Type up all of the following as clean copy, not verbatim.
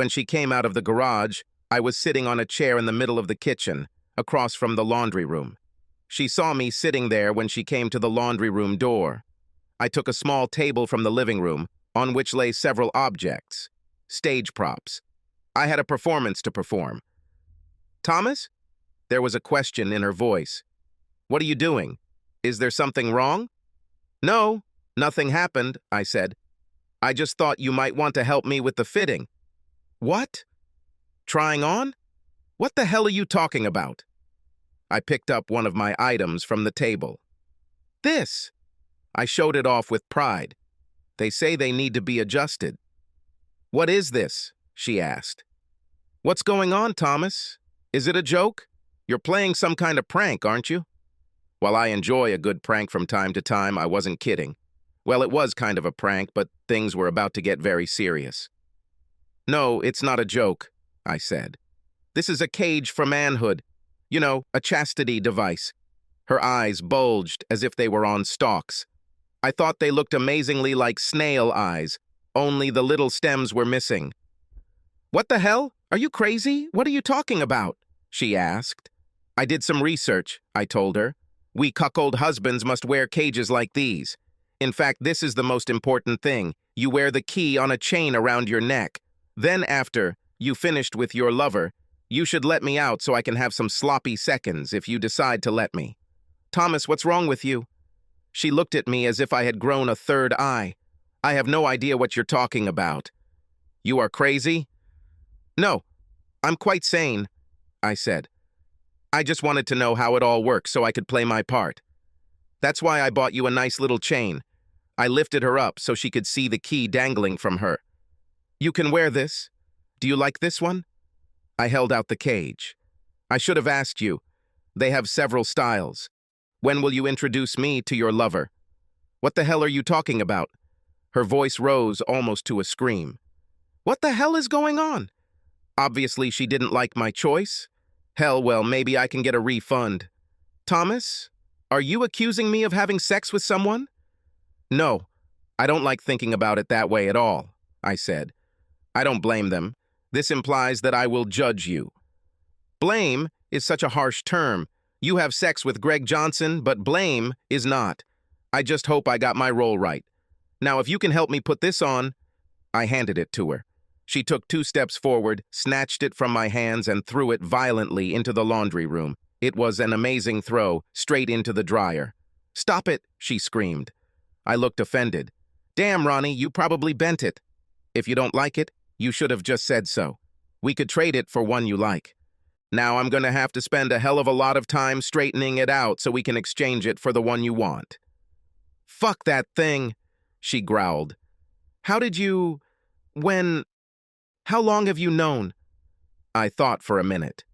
When she came out of the garage, I was sitting on a chair in the middle of the kitchen, across from the laundry room. She saw me sitting there when she came to the laundry room door. I took a small table from the living room, on which lay several objects, stage props. I had a performance to perform. "Thomas?" There was a question in her voice. "What are you doing? Is there something wrong?" "No, nothing happened," I said. "I just thought you might want to help me with the fitting." "What? Trying on? What the hell are you talking about?" I picked up one of my items from the table. "This." I showed it off with pride. "They say they need to be adjusted." "What is this?" she asked. "What's going on, Thomas? Is it a joke? You're playing some kind of prank, aren't you?" While I enjoy a good prank from time to time, I wasn't kidding. Well, it was kind of a prank, but things were about to get very serious. "No, it's not a joke," I said. "This is a cage for manhood. You know, a chastity device." Her eyes bulged as if they were on stalks. I thought they looked amazingly like snail eyes, only the little stems were missing. "What the hell? Are you crazy? What are you talking about?" she asked. "I did some research," I told her. "We cuckold husbands must wear cages like these. In fact, this is the most important thing. You wear the key on a chain around your neck. Then after you finished with your lover, you should let me out so I can have some sloppy seconds if you decide to let me." "Thomas, what's wrong with you?" She looked at me as if I had grown a third eye. "I have no idea what you're talking about." "You are crazy?" "No, I'm quite sane," I said. "I just wanted to know how it all works so I could play my part. That's why I bought you a nice little chain." I lifted her up so she could see the key dangling from her. "You can wear this. Do you like this one?" I held out the cage. "I should have asked you. They have several styles. When will you introduce me to your lover?" "What the hell are you talking about?" Her voice rose almost to a scream. "What the hell is going on?" Obviously, she didn't like my choice. Hell, well, maybe I can get a refund. "Thomas, are you accusing me of having sex with someone?" "No, I don't like thinking about it that way at all," I said. "I don't blame them. This implies that I will judge you." "Blame is such a harsh term. You have sex with Greg Johnson, but blame is not. I just hope I got my role right. Now, if you can help me put this on..." I handed it to her. She took 2 steps forward, snatched it from my hands, and threw it violently into the laundry room. It was an amazing throw, straight into the dryer. "Stop it," she screamed. I looked offended. "Damn, Ronnie, you probably bent it. If you don't like it, you should have just said so. We could trade it for one you like. Now I'm going to have to spend a hell of a lot of time straightening it out so we can exchange it for the one you want." "Fuck that thing," she growled. "How did you... How long have you known?" I thought for a minute.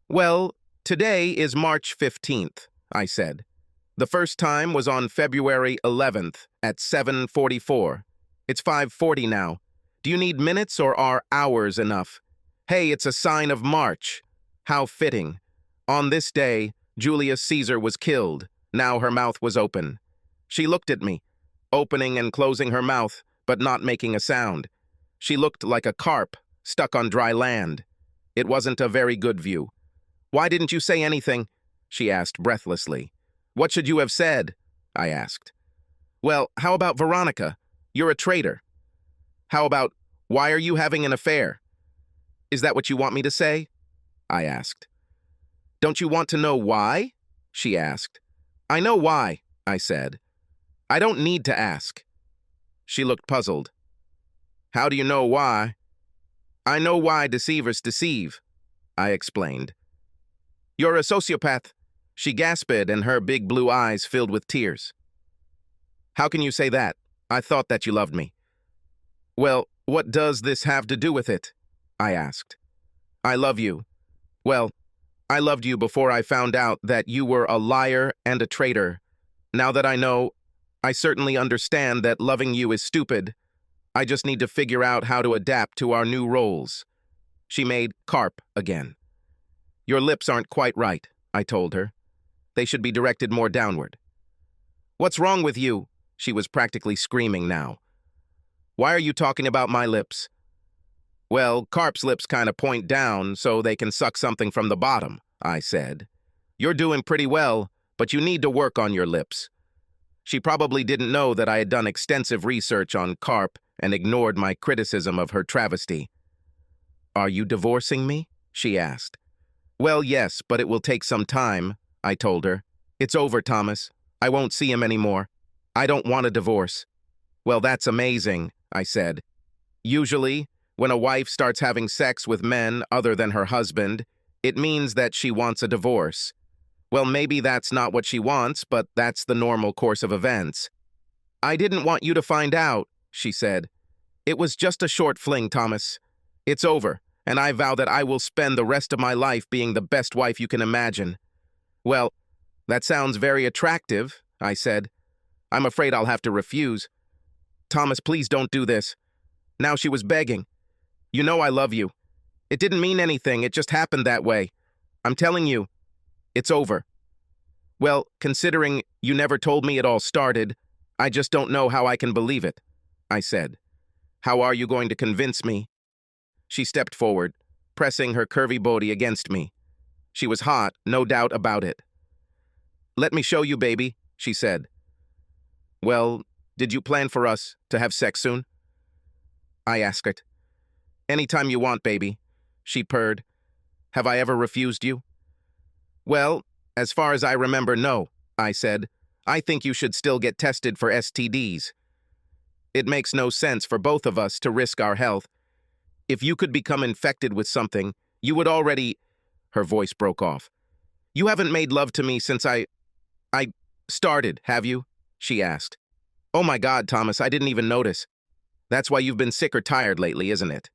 "Well, today is March 15th, I said. "The first time was on February 11th at 7:44. It's 5:40 now. Do you need minutes or are hours enough? Hey, it's a sign of March. How fitting. On this day, Julius Caesar was killed. Now her mouth was open. She looked at me, opening and closing her mouth, but not making a sound. She looked like a carp stuck on dry land. It wasn't a very good view. "Why didn't you say anything?" she asked breathlessly. "What should you have said?" I asked. "Well, how about Veronica? You're a traitor." "How about, why are you having an affair?" "Is that what you want me to say?" I asked. "Don't you want to know why?" she asked. "I know why," I said. "I don't need to ask." She looked puzzled. "How do you know why?" "I know why deceivers deceive," I explained. "You're a sociopath," she gasped, and her big blue eyes filled with tears. "How can you say that? I thought that you loved me." "Well, what does this have to do with it?" I asked. "I love you. Well, I loved you before I found out that you were a liar and a traitor. Now that I know, I certainly understand that loving you is stupid. I just need to figure out how to adapt to our new roles." She made carp again. "Your lips aren't quite right," I told her. "They should be directed more downward." "What's wrong with you?" She was practically screaming now. "Why are you talking about my lips?" Well, carp's lips kind of point down so they can suck something from the bottom, I said. You're doing pretty well, but you need to work on your lips. She probably didn't know that I had done extensive research on carp and ignored my criticism of her travesty. Are you divorcing me? She asked. Well, yes, but it will take some time, I told her. It's over, Thomas. I won't see him anymore. I don't want a divorce. Well, that's amazing, I said. Usually, when a wife starts having sex with men other than her husband, it means that she wants a divorce. Well, maybe that's not what she wants, but that's the normal course of events. I didn't want you to find out, she said. It was just a short fling, Thomas. It's over, and I vow that I will spend the rest of my life being the best wife you can imagine. Well, that sounds very attractive, I said. I'm afraid I'll have to refuse. Thomas, please don't do this. Now she was begging. You know I love you. It didn't mean anything, it just happened that way. I'm telling you, it's over. Well, considering you never told me it all started, I just don't know how I can believe it, I said. How are you going to convince me? She stepped forward, pressing her curvy body against me. She was hot, no doubt about it. Let me show you, baby, she said. Well, did you plan for us to have sex soon? I asked. Anytime you want, baby, she purred. Have I ever refused you? Well, as far as I remember, no, I said. I think you should still get tested for STDs. It makes no sense for both of us to risk our health. If you could become infected with something, you would already... Her voice broke off. You haven't made love to me since I started, have you? She asked. Oh my God, Thomas, I didn't even notice. That's why you've been sick or tired lately, isn't it?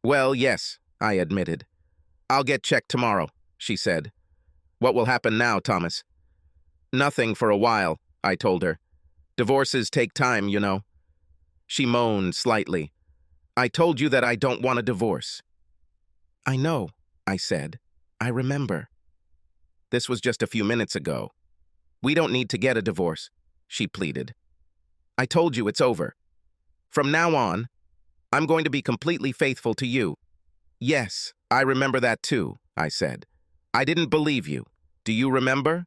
Well, yes, I admitted. I'll get checked tomorrow, she said. What will happen now, Thomas? Nothing for a while, I told her. Divorces take time, you know. She moaned slightly. I told you that I don't want a divorce. I know, I said. I remember. This was just a few minutes ago. We don't need to get a divorce, she pleaded. I told you it's over. From now on, I'm going to be completely faithful to you. Yes, I remember that too, I said. I didn't believe you. Do you remember?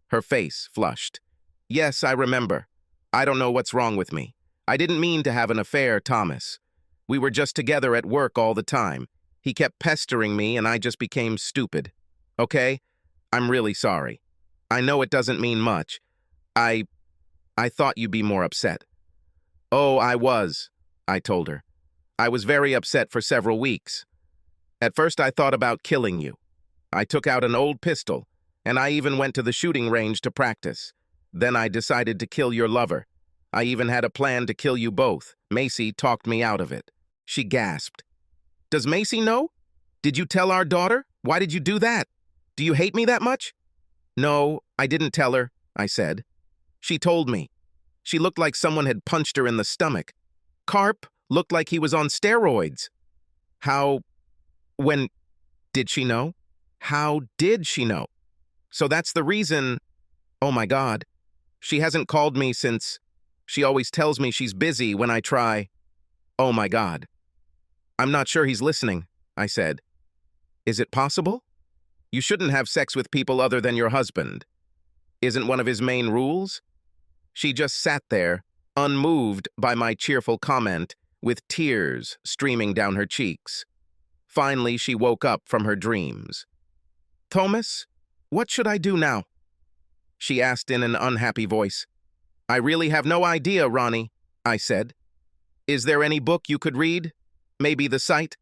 Her face flushed. Yes, I remember. I don't know what's wrong with me. I didn't mean to have an affair, Thomas. We were just together at work all the time. He kept pestering me and I just became stupid. Okay? I'm really sorry. I know it doesn't mean much. I thought you'd be more upset. Oh, I was, I told her. I was very upset for several weeks. At first I thought about killing you. I took out an old pistol, and I even went to the shooting range to practice. Then I decided to kill your lover. I even had a plan to kill you both. Macy talked me out of it. She gasped. Does Macy know? Did you tell our daughter? Why did you do that? Do you hate me that much? No, I didn't tell her, I said. She told me. She looked like someone had punched her in the stomach. Carp looked like he was on steroids. When did she know? How did she know? So that's the reason. Oh my God. She hasn't called me since. She always tells me she's busy when I try. Oh my God. I'm not sure he's listening, I said. Is it possible? You shouldn't have sex with people other than your husband. Isn't one of his main rules? She just sat there, unmoved by my cheerful comment, with tears streaming down her cheeks. Finally, she woke up from her dreams. Thomas, what should I do now? She asked in an unhappy voice. I really have no idea, Ronnie, I said. Is there any book you could read? Maybe the site?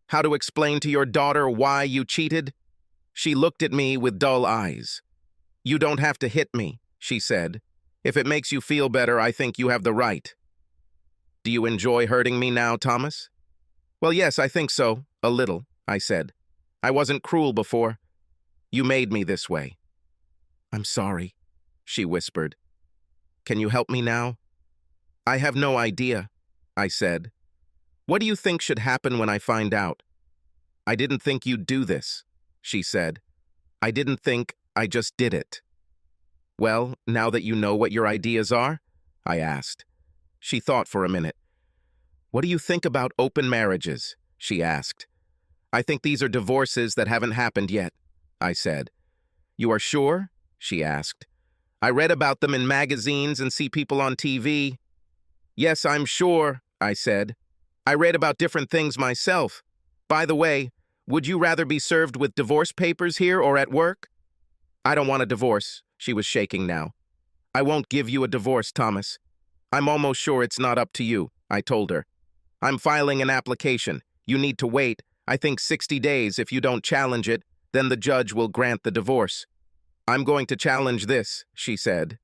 How to explain to your daughter why you cheated? She looked at me with dull eyes. You don't have to hit me, she said. If it makes you feel better, I think you have the right. Do you enjoy hurting me now, Thomas? Well, yes, I think so, a little, I said. I wasn't cruel before. You made me this way. I'm sorry, she whispered. Can you help me now? I have no idea, I said. What do you think should happen when I find out? I didn't think you'd do this, she said. I didn't think, I just did it. Well, now that you know what your ideas are? I asked. She thought for a minute. What do you think about open marriages? she asked. I think these are divorces that haven't happened yet, I said. You are sure? She asked. I read about them in magazines and see people on TV. Yes, I'm sure, I said. I read about different things myself. By the way, would you rather be served with divorce papers here or at work? I don't want a divorce. She was shaking now. I won't give you a divorce, Thomas. I'm almost sure it's not up to you, I told her. I'm filing an application. You need to wait, I think 60 days. If you don't challenge it, then the judge will grant the divorce. I'm going to challenge this, she said.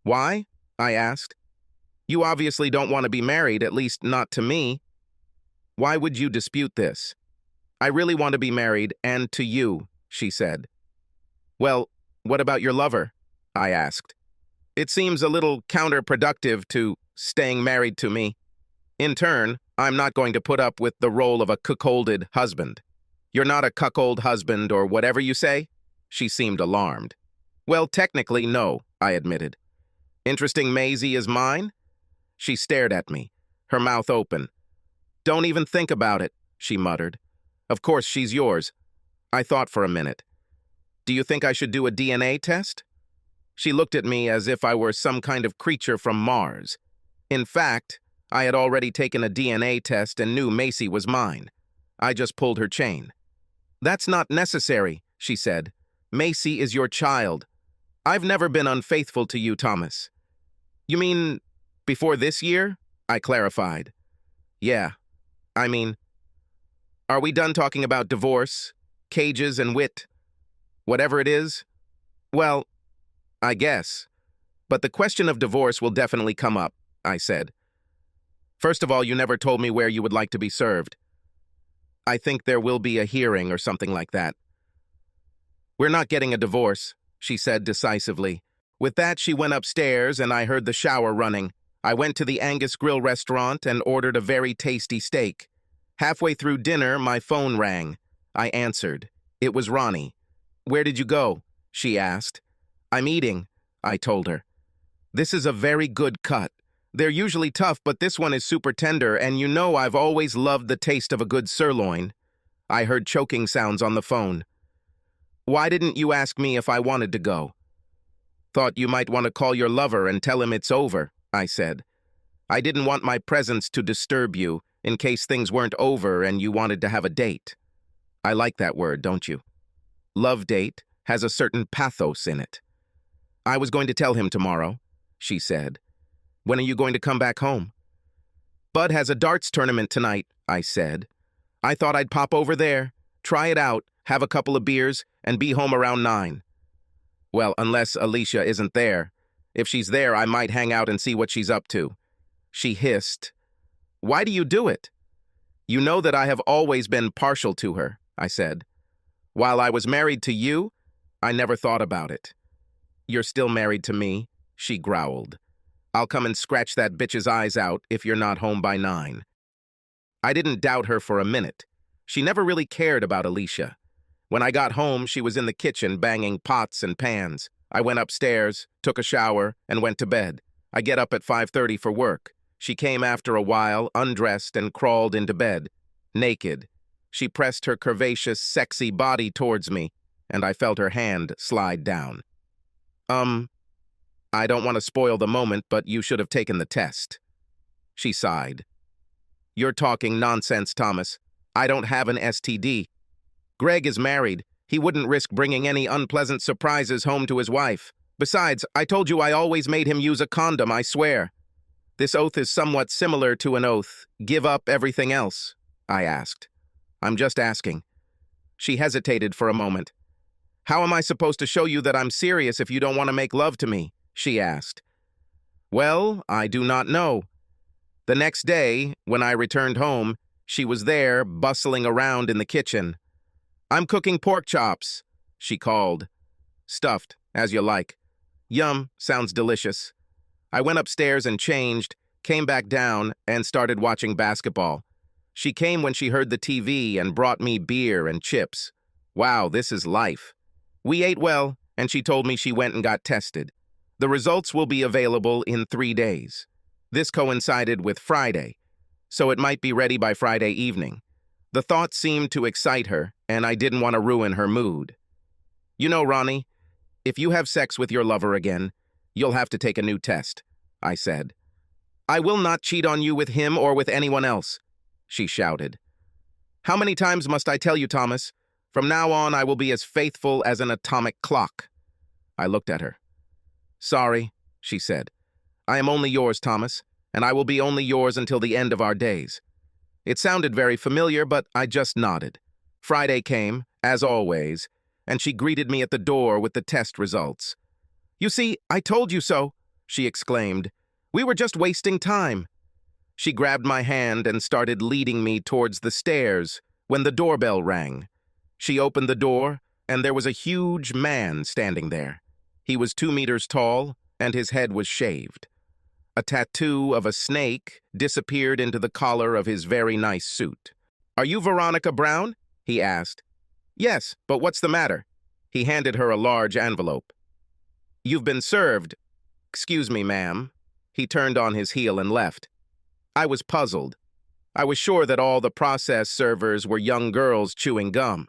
Why? I asked. You obviously don't want to be married, at least not to me. Why would you dispute this? I really want to be married, and to you, she said. Well, what about your lover? I asked. It seems a little counterproductive to staying married to me. In turn, I'm not going to put up with the role of a cuckolded husband. You're not a cuckold husband or whatever you say? She seemed alarmed. Well, technically, no, I admitted. Interesting Maisie is mine? She stared at me, her mouth open. Don't even think about it, she muttered. Of course she's yours. I thought for a minute. Do you think I should do a DNA test? She looked at me as if I were some kind of creature from Mars. In fact, I had already taken a DNA test and knew Macy was mine. I just pulled her chain. That's not necessary, she said. Macy is your child. I've never been unfaithful to you, Thomas. You mean before this year? I clarified. Yeah, are we done talking about divorce, cages, and wit? Whatever it is? Well, I guess. But the question of divorce will definitely come up, I said. First of all, you never told me where you would like to be served. I think there will be a hearing or something like that. We're not getting a divorce, she said decisively. With that, she went upstairs and I heard the shower running. I went to the Angus Grill restaurant and ordered a very tasty steak. Halfway through dinner, my phone rang. I answered. It was Ronnie. Where did you go? She asked. I'm eating, I told her. This is a very good cut. They're usually tough, but this one is super tender, and you know I've always loved the taste of a good sirloin. I heard choking sounds on the phone. Why didn't you ask me if I wanted to go? Thought you might want to call your lover and tell him it's over, I said. I didn't want my presence to disturb you in case things weren't over and you wanted to have a date. I like that word, don't you? Love date has a certain pathos in it. I was going to tell him tomorrow, she said. When are you going to come back home? Bud has a darts tournament tonight, I said. I thought I'd pop over there, try it out, have a couple of beers, and be home around 9. Well, unless Alicia isn't there. If she's there, I might hang out and see what she's up to. She hissed. Why do you do it? You know that I have always been partial to her, I said. While I was married to you, I never thought about it. You're still married to me, she growled. I'll come and scratch that bitch's eyes out if you're not home by 9. I didn't doubt her for a minute. She never really cared about Alicia. When I got home, she was in the kitchen banging pots and pans. I went upstairs, took a shower, and went to bed. I get up at 5:30 for work. She came after a while, undressed, and crawled into bed, naked. She pressed her curvaceous, sexy body towards me, and I felt her hand slide down. I don't want to spoil the moment, but you should have taken the test. She sighed. You're talking nonsense, Thomas. I don't have an STD. Greg is married. He wouldn't risk bringing any unpleasant surprises home to his wife. Besides, I told you I always made him use a condom, I swear. This oath is somewhat similar to an oath. Give up everything else, I asked. I'm just asking. She hesitated for a moment. How am I supposed to show you that I'm serious if you don't want to make love to me? She asked. Well, I do not know. The next day, when I returned home, she was there, bustling around in the kitchen. I'm cooking pork chops, she called. Stuffed, as you like. Yum, sounds delicious. I went upstairs and changed, came back down, and started watching basketball. She came when she heard the TV and brought me beer and chips. Wow, this is life. We ate well, and she told me she went and got tested. The results will be available in 3 days. This coincided with Friday, so it might be ready by Friday evening. The thought seemed to excite her, and I didn't want to ruin her mood. You know, Ronnie, if you have sex with your lover again, you'll have to take a new test, I said. I will not cheat on you with him or with anyone else, she shouted. How many times must I tell you, Thomas? From now on, I will be as faithful as an atomic clock. I looked at her. Sorry, she said. I am only yours, Thomas, and I will be only yours until the end of our days. It sounded very familiar, but I just nodded. Friday came, as always, and she greeted me at the door with the test results. You see, I told you so, she exclaimed. We were just wasting time. She grabbed my hand and started leading me towards the stairs when the doorbell rang. She opened the door, and there was a huge man standing there. He was 2 meters tall, and his head was shaved. A tattoo of a snake disappeared into the collar of his very nice suit. Are you Veronica Brown? He asked. Yes, but what's the matter? He handed her a large envelope. You've been served. Excuse me, ma'am. He turned on his heel and left. I was puzzled. I was sure that all the process servers were young girls chewing gum.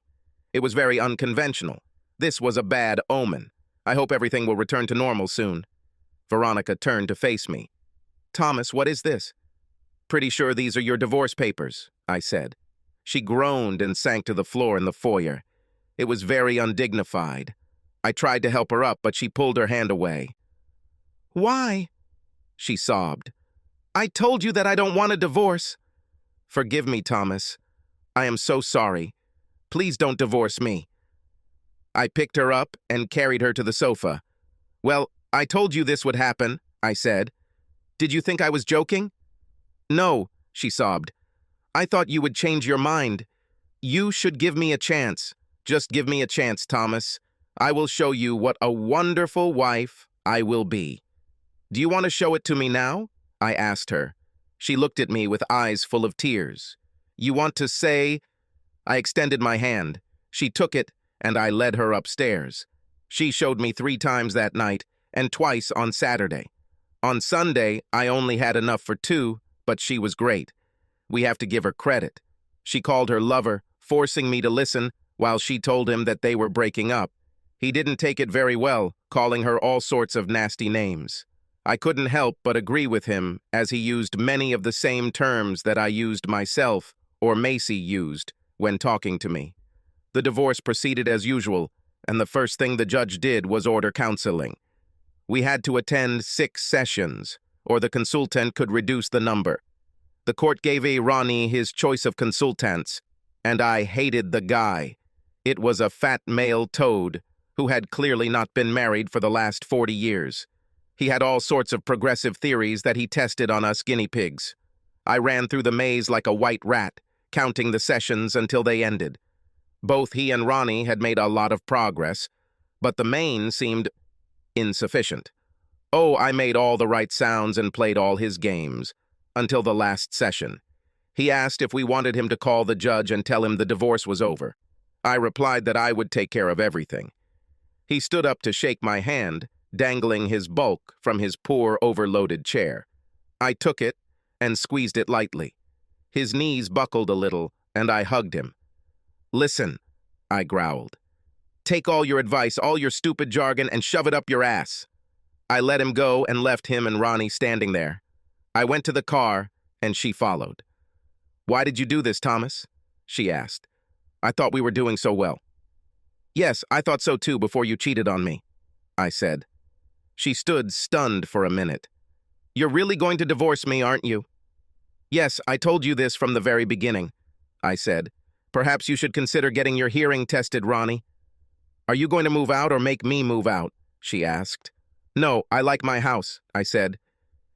It was very unconventional. This was a bad omen. I hope everything will return to normal soon. Veronica turned to face me. Thomas, what is this? Pretty sure these are your divorce papers, I said. She groaned and sank to the floor in the foyer. It was very undignified. I tried to help her up, but she pulled her hand away. Why? She sobbed. I told you that I don't want a divorce. Forgive me, Thomas. I am so sorry. Please don't divorce me. I picked her up and carried her to the sofa. Well, I told you this would happen, I said. Did you think I was joking? No, she sobbed. I thought you would change your mind. You should give me a chance. Just give me a chance, Thomas. I will show you what a wonderful wife I will be. Do you want to show it to me now? I asked her. She looked at me with eyes full of tears. You want to say? I extended my hand. She took it, and I led her upstairs. She showed me 3 times that night, and twice on Saturday. On Sunday, I only had enough for 2, but she was great. We have to give her credit. She called her lover, forcing me to listen, while she told him that they were breaking up. He didn't take it very well, calling her all sorts of nasty names. I couldn't help but agree with him, as he used many of the same terms that I used myself, or Macy used, when talking to me. The divorce proceeded as usual, and the first thing the judge did was order counseling. We had to attend 6 sessions, or the consultant could reduce the number. The court gave Ronnie his choice of consultants, and I hated the guy. It was a fat male toad who had clearly not been married for the last 40 years. He had all sorts of progressive theories that he tested on us guinea pigs. I ran through the maze like a white rat, counting the sessions until they ended. Both he and Ronnie had made a lot of progress, but the main seemed insufficient. Oh, I made all the right sounds and played all his games, until the last session. He asked if we wanted him to call the judge and tell him the divorce was over. I replied that I would take care of everything. He stood up to shake my hand, dangling his bulk from his poor overloaded chair. I took it and squeezed it lightly. His knees buckled a little, and I hugged him. Listen, I growled. Take all your advice, all your stupid jargon, and shove it up your ass. I let him go and left him and Ronnie standing there. I went to the car, and she followed. Why did you do this, Thomas? She asked. I thought we were doing so well. Yes, I thought so too before you cheated on me, I said. She stood stunned for a minute. You're really going to divorce me, aren't you? Yes, I told you this from the very beginning, I said. Perhaps you should consider getting your hearing tested, Ronnie. Are you going to move out or make me move out? She asked. No, I like my house, I said.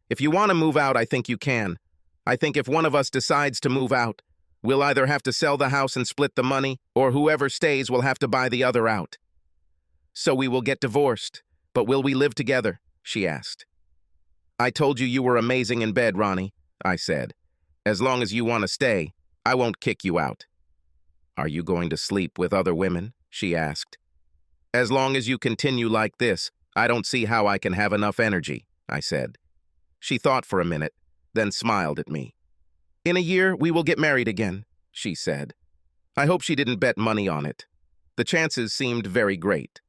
If you want to move out, I think you can. I think if one of us decides to move out, we'll either have to sell the house and split the money, or whoever stays will have to buy the other out. So we will get divorced, but will we live together? She asked. I told you you were amazing in bed, Ronnie, I said. As long as you want to stay, I won't kick you out. Are you going to sleep with other women? She asked. As long as you continue like this, I don't see how I can have enough energy, I said. She thought for a minute, then smiled at me. In a year, we will get married again, she said. I hope she didn't bet money on it. The chances seemed very great.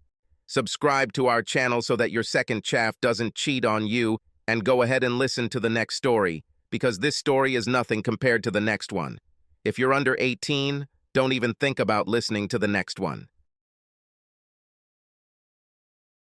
Subscribe to our channel so that your second chaff doesn't cheat on you, and go ahead and listen to the next story, because this story is nothing compared to the next one. If you're under 18, don't even think about listening to the next one.